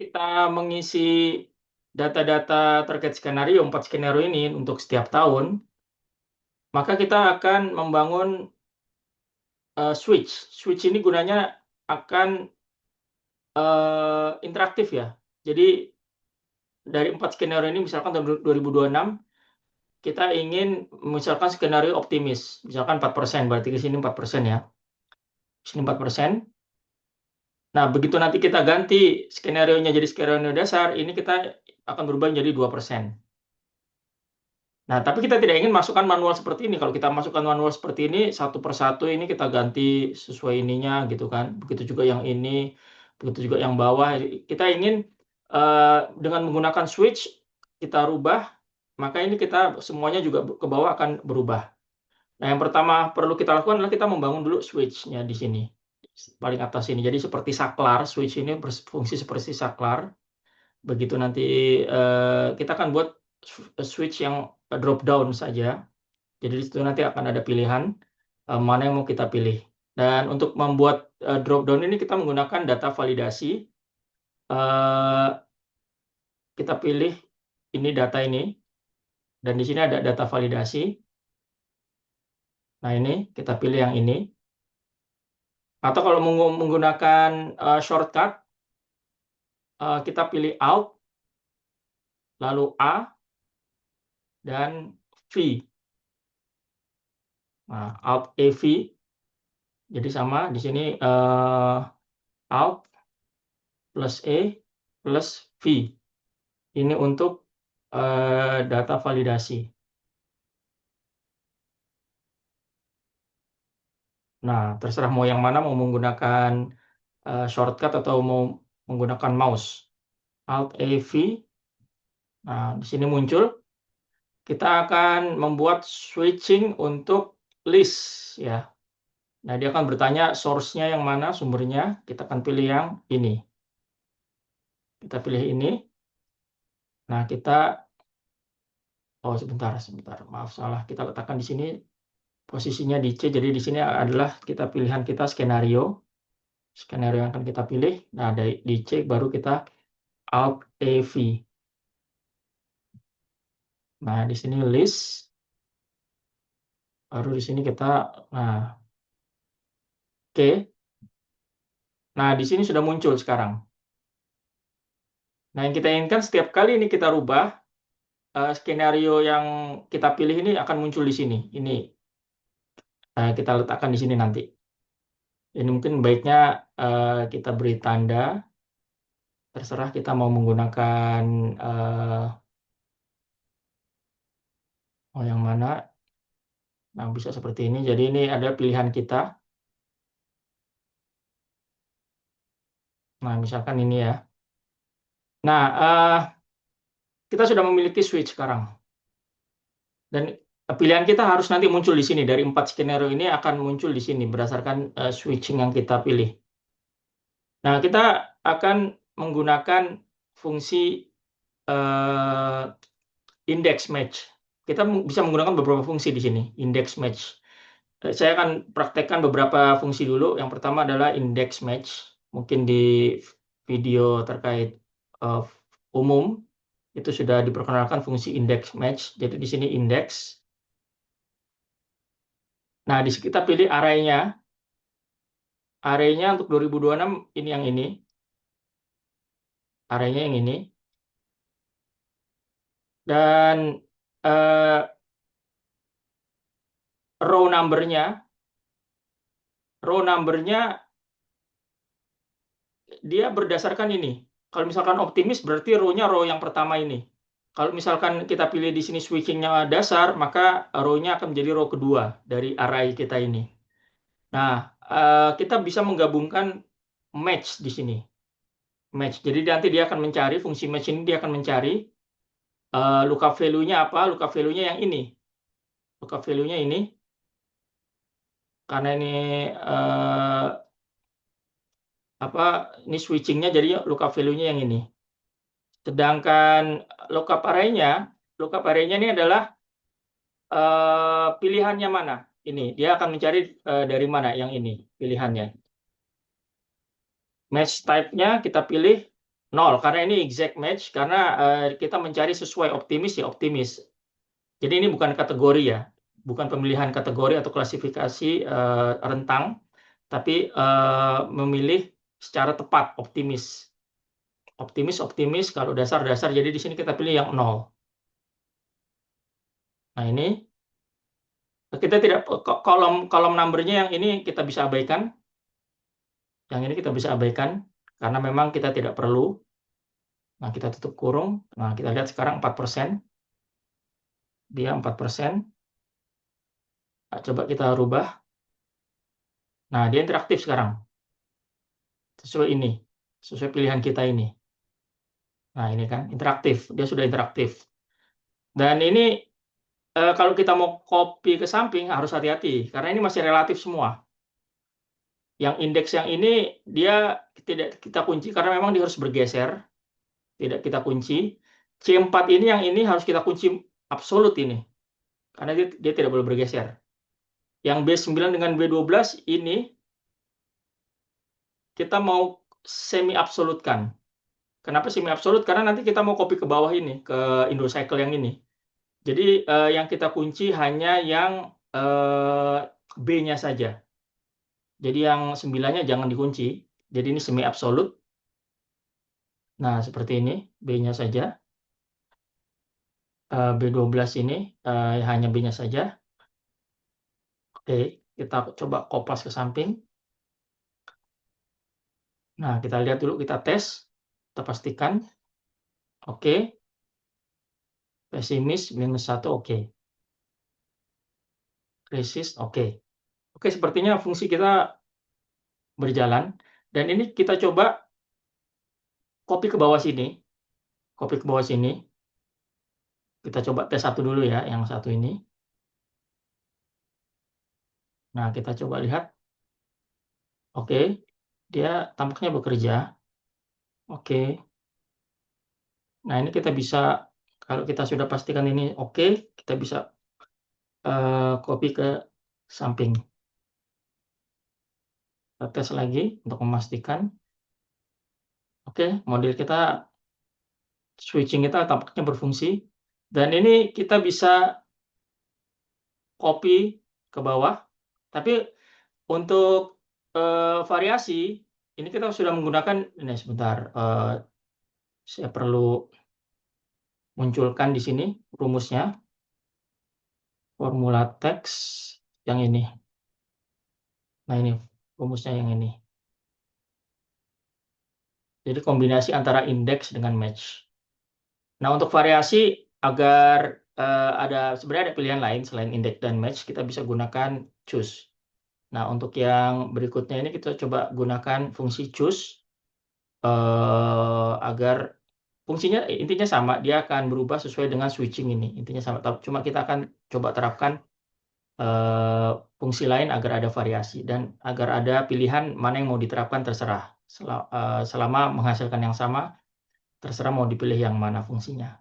kita mengisi data-data terkait skenario, 4 skenario ini untuk setiap tahun, maka kita akan membangun switch. Switch ini gunanya akan interaktif ya. Jadi dari 4 skenario ini misalkan tahun 2026 kita ingin misalkan skenario optimis, misalkan 4%, berarti ke sini 4% ya. Sini 4%. Nah, begitu nanti kita ganti skenario-nya jadi skenario dasar, ini kita akan berubah menjadi 2%. Nah, tapi kita tidak ingin masukkan manual seperti ini. Kalau kita masukkan manual seperti ini, satu persatu ini kita ganti sesuai ininya gitu kan. Begitu juga yang ini, begitu juga yang bawah. Kita ingin dengan menggunakan switch, kita rubah, maka ini kita semuanya juga ke bawah akan berubah. Nah, yang pertama perlu kita lakukan adalah kita membangun dulu switch-nya di sini. Paling atas ini. Jadi seperti saklar, switch ini berfungsi seperti saklar. Begitu nanti kita akan buat switch yang drop down saja. Jadi di situ nanti akan ada pilihan mana yang mau kita pilih. Dan untuk membuat drop down ini kita menggunakan data validasi. Kita pilih ini data ini. Dan di sini ada data validasi. Nah ini kita pilih yang ini. Atau kalau menggunakan shortcut, kita pilih Alt, lalu A, dan V. Nah, Alt EV. Jadi sama di sini Alt plus E plus V. Ini untuk data validasi. Nah, terserah mau yang mana, mau menggunakan shortcut atau mau menggunakan mouse. Alt E V. Nah, di sini muncul. Kita akan membuat switching untuk list ya. Nah, dia akan bertanya source-nya yang mana, sumbernya. Kita akan pilih yang ini. Kita pilih ini. Nah, oh sebentar, maaf salah. Kita letakkan di sini posisinya di C. Jadi di sini adalah kita pilihan kita skenario. Skenario yang akan kita pilih. Nah, di C baru kita Alt EV. Nah, di sini list. Baru di sini kita, nah, oke. Nah, di sini sudah muncul sekarang. Nah, yang kita inginkan setiap kali ini kita rubah, skenario yang kita pilih ini akan muncul di sini. Ini kita letakkan di sini nanti. Ini mungkin baiknya kita beri tanda. Terserah kita mau menggunakan mau yang mana. Nah, bisa seperti ini. Jadi ini ada pilihan kita. Nah, misalkan ini ya. Nah, kita sudah memiliki switch sekarang. Dan pilihan kita harus nanti muncul di sini. Dari 4 skenario ini akan muncul di sini berdasarkan switching yang kita pilih. Nah, kita akan menggunakan fungsi index match. Kita bisa menggunakan beberapa fungsi di sini, index match. Saya akan praktekkan beberapa fungsi dulu. Yang pertama adalah index match. Mungkin di video terkait umum itu sudah diperkenalkan fungsi index match. Jadi di sini index. Nah, di sini kita pilih array-nya. Array-nya untuk 2026 ini yang ini. Array-nya yang ini. Dan row number-nya dia berdasarkan ini. Kalau misalkan optimis berarti row-nya row yang pertama ini. Kalau misalkan kita pilih di sini switching-nya dasar, maka row-nya akan menjadi row kedua dari array kita ini. Nah, kita bisa menggabungkan match di sini. Match. Jadi nanti dia akan mencari, fungsi match ini dia akan mencari lookup value-nya apa? Lookup value-nya yang ini. Lookup value-nya ini. Karena ini ini switching-nya jadi lookup value-nya yang ini. Sedangkan lookup array-nya ini adalah pilihannya mana? Ini dia akan mencari dari mana yang ini pilihannya. Match type-nya kita pilih 0 karena ini exact match karena kita mencari sesuai optimis ya optimis. Jadi ini bukan kategori ya, bukan pemilihan kategori atau klasifikasi rentang, tapi memilih secara tepat optimis. Optimis, kalau dasar-dasar. Jadi di sini kita pilih yang 0. Nah, ini kita tidak kolom numbernya yang ini kita bisa abaikan. Yang ini kita bisa abaikan karena memang kita tidak perlu. Nah, kita tutup kurung. Nah, kita lihat sekarang 4%. Dia 4%. Nah, coba kita rubah. Nah, dia interaktif sekarang. Sesuai ini. Sesuai pilihan kita ini. Nah, ini kan interaktif. Dia sudah interaktif. Dan ini kalau kita mau copy ke samping harus hati-hati karena ini masih relatif semua. Yang indeks yang ini dia tidak kita kunci karena memang dia harus bergeser. Tidak kita kunci. C4 ini yang ini harus kita kunci absolut ini. Karena dia tidak boleh bergeser. Yang B9 dengan B12 ini kita mau semi absolutkan. Kenapa semi absolut? Karena nanti kita mau copy ke bawah ini, ke Indocycle yang ini. Jadi yang kita kunci hanya yang B-nya saja. Jadi yang 9-nya jangan dikunci. Jadi ini semi absolut. Nah, seperti ini, B-nya saja. B12 ini hanya B-nya saja. Oke, kita coba kopas ke samping. Nah, kita lihat dulu, kita tes. Kita pastikan. Oke. Pesimis, -1, oke. Krisis, oke. Oke, sepertinya fungsi kita berjalan. Dan ini kita coba copy ke bawah sini. Copy ke bawah sini. Kita coba tes satu dulu ya, yang satu ini. Nah, kita coba lihat. Oke, dia tampaknya bekerja. Oke. Nah, ini kita bisa, kalau kita sudah pastikan ini oke, kita bisa copy ke samping. Kita tes lagi untuk memastikan. Oke, model kita, switching kita tampaknya berfungsi. Dan ini kita bisa copy ke bawah. Tapi untuk variasi, ini kita sudah menggunakan, ini sebentar, saya perlu munculkan di sini rumusnya, formula teks yang ini. Nah, ini rumusnya yang ini. Jadi kombinasi antara indeks dengan match. Nah, untuk variasi agar sebenarnya ada pilihan lain selain indeks dan match, kita bisa gunakan choose. Nah, untuk yang berikutnya ini kita coba gunakan fungsi choose agar fungsinya intinya sama, dia akan berubah sesuai dengan switching ini. Intinya sama, cuma kita akan coba terapkan fungsi lain agar ada variasi dan agar ada pilihan mana yang mau diterapkan terserah. Selama menghasilkan yang sama, terserah mau dipilih yang mana fungsinya.